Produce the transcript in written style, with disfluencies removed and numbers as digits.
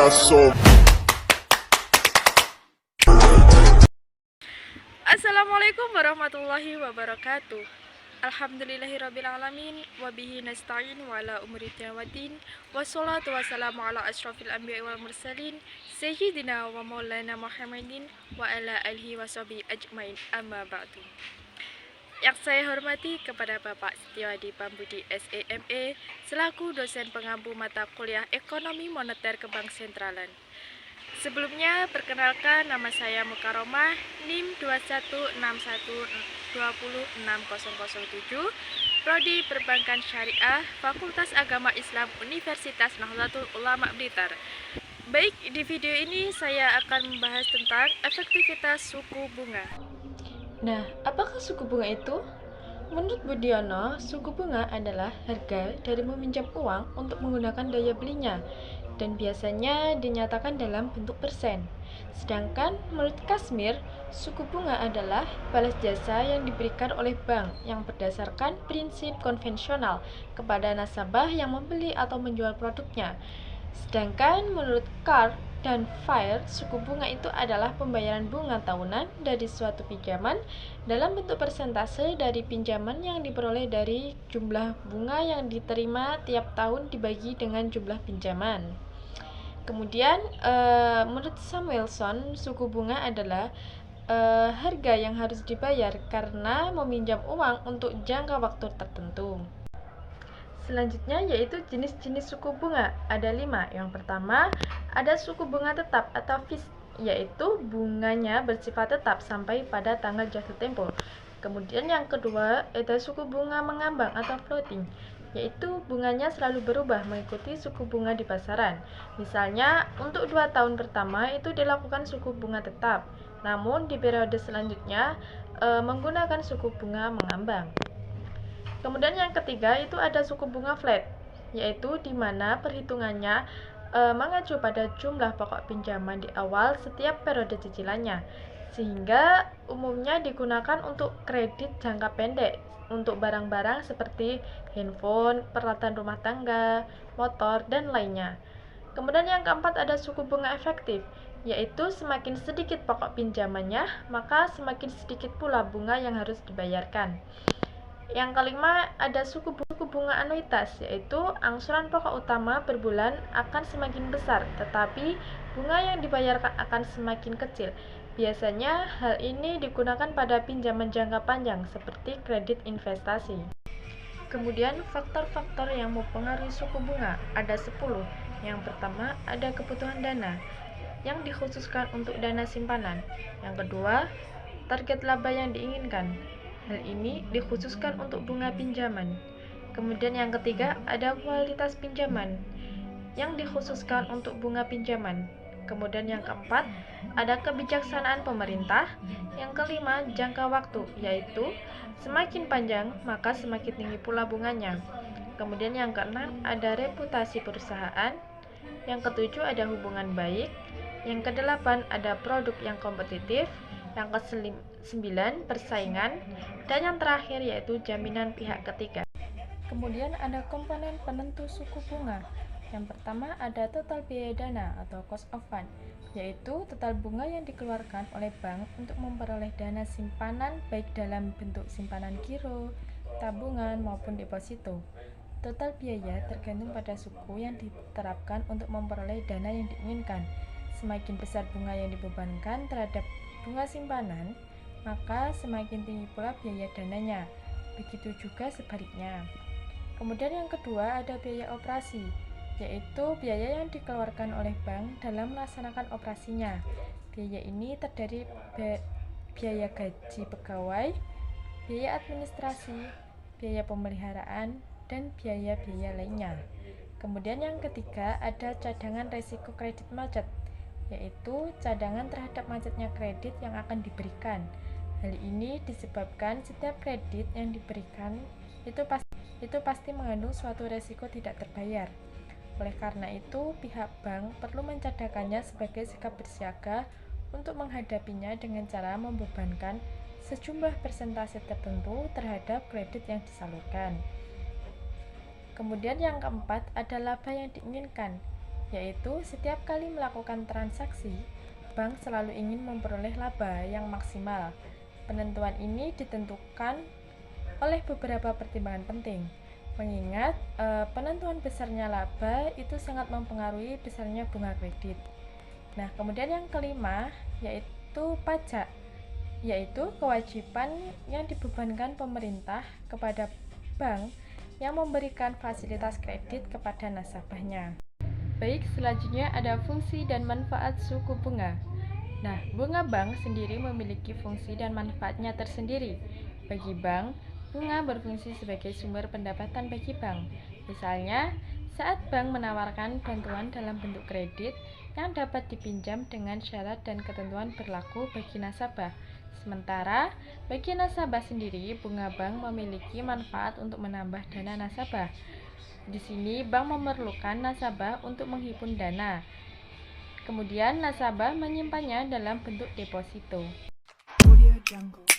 Assalamualaikum warahmatullahi wabarakatuh. Alhamdulillahirrabbilalamin. Wabihi nasta'in wa ala umuri waddin. Wassalatu wassalamu ala ashrafil anbiya wal mursalin Sayyidina wa maulana Muhammadin wa ala alihi wa sahbihi ajmain, amma ba'du. Yang saya hormati kepada Bapak Setiawadi Pambudi SEME selaku dosen pengampu mata kuliah Ekonomi Moneter Kebang Sentralan. Sebelumnya, perkenalkan nama saya Mukaromah, NIM 216120607, Prodi Perbankan Syariah, Fakultas Agama Islam Universitas Nahdlatul Ulama Blitar. Baik, di video ini saya akan membahas tentang efektivitas suku bunga. Nah, apakah suku bunga itu? Menurut Budiono, suku bunga adalah harga dari meminjam uang untuk menggunakan daya belinya dan biasanya dinyatakan dalam bentuk persen. Sedangkan menurut Kasmir, suku bunga adalah balas jasa yang diberikan oleh bank yang berdasarkan prinsip konvensional kepada nasabah yang membeli atau menjual produknya. Sedangkan menurut Carr dan Fire, suku bunga itu adalah pembayaran bunga tahunan dari suatu pinjaman dalam bentuk persentase dari pinjaman yang diperoleh dari jumlah bunga yang diterima tiap tahun dibagi dengan jumlah pinjaman. Kemudian menurut Samuelson, suku bunga adalah harga yang harus dibayar karena meminjam uang untuk jangka waktu tertentu. Selanjutnya yaitu jenis-jenis suku bunga. Ada 5. Yang pertama, ada suku bunga tetap atau fixed, yaitu bunganya bersifat tetap sampai pada tanggal jatuh tempo. Kemudian yang kedua, ada suku bunga mengambang atau floating, yaitu bunganya selalu berubah mengikuti suku bunga di pasaran. Misalnya, untuk 2 tahun pertama itu dilakukan suku bunga tetap, namun di periode selanjutnya menggunakan suku bunga mengambang. Kemudian yang ketiga itu ada suku bunga flat, yaitu di mana perhitungannya mengacu pada jumlah pokok pinjaman di awal setiap periode cicilannya, sehingga umumnya digunakan untuk kredit jangka pendek untuk barang-barang seperti handphone, peralatan rumah tangga, motor, dan lainnya. Kemudian yang keempat ada suku bunga efektif, yaitu semakin sedikit pokok pinjamannya, maka semakin sedikit pula bunga yang harus dibayarkan. Yang kelima ada suku bunga anuitas, yaitu angsuran pokok utama per bulan akan semakin besar, tetapi bunga yang dibayarkan akan semakin kecil. Biasanya hal ini digunakan pada pinjaman jangka panjang seperti kredit investasi. Kemudian faktor-faktor yang mempengaruhi suku bunga ada 10. Yang pertama ada kebutuhan dana yang dikhususkan untuk dana simpanan. Yang kedua, target laba yang diinginkan. Hal ini dikhususkan untuk bunga pinjaman. Kemudian yang ketiga, ada kualitas pinjaman yang dikhususkan untuk bunga pinjaman. Kemudian yang keempat, ada kebijaksanaan pemerintah. Yang kelima, jangka waktu, yaitu semakin panjang maka semakin tinggi pula bunganya. Kemudian yang keenam, ada reputasi perusahaan. Yang ketujuh, ada hubungan baik. Yang kedelapan, ada produk yang kompetitif. Yang ke-9, persaingan. Dan yang terakhir yaitu jaminan pihak ketiga. Kemudian ada komponen penentu suku bunga. Yang pertama ada total biaya dana atau cost of fund, yaitu total bunga yang dikeluarkan oleh bank untuk memperoleh dana simpanan baik dalam bentuk simpanan giro, tabungan maupun deposito. Total biaya tergantung pada suku yang diterapkan untuk memperoleh dana yang diinginkan. Semakin besar bunga yang dibebankan terhadap bunga simpanan, maka semakin tinggi pula biaya dananya. Begitu juga sebaliknya. Kemudian yang kedua ada biaya operasi, yaitu biaya yang dikeluarkan oleh bank dalam melaksanakan operasinya. Biaya ini terdiri biaya gaji pegawai, biaya administrasi, biaya pemeliharaan, dan biaya-biaya lainnya. Kemudian yang ketiga ada cadangan resiko kredit macet, yaitu cadangan terhadap macetnya kredit yang akan diberikan. Hal ini disebabkan setiap kredit yang diberikan itu pasti mengandung suatu resiko tidak terbayar. Oleh karena itu, pihak bank perlu mencadangkannya sebagai sikap bersiaga untuk menghadapinya dengan cara membebankan sejumlah persentase tertentu terhadap kredit yang disalurkan. Kemudian yang keempat ada laba yang diinginkan, yaitu setiap kali melakukan transaksi, bank selalu ingin memperoleh laba yang maksimal. Penentuan ini ditentukan oleh beberapa pertimbangan penting, mengingat penentuan besarnya laba itu sangat mempengaruhi besarnya bunga kredit. Nah, kemudian yang kelima yaitu pajak, yaitu kewajiban yang dibebankan pemerintah kepada bank yang memberikan fasilitas kredit kepada nasabahnya. Baik, selanjutnya ada fungsi dan manfaat suku bunga. Nah, bunga bank sendiri memiliki fungsi dan manfaatnya tersendiri. Bagi bank, bunga berfungsi sebagai sumber pendapatan bagi bank. Misalnya, saat bank menawarkan bantuan dalam bentuk kredit yang dapat dipinjam dengan syarat dan ketentuan berlaku bagi nasabah. Sementara, bagi nasabah sendiri, bunga bank memiliki manfaat untuk menambah dana nasabah. Di sini, bank memerlukan nasabah untuk menghimpun dana. Kemudian, nasabah menyimpannya dalam bentuk deposito. Audio Jungle.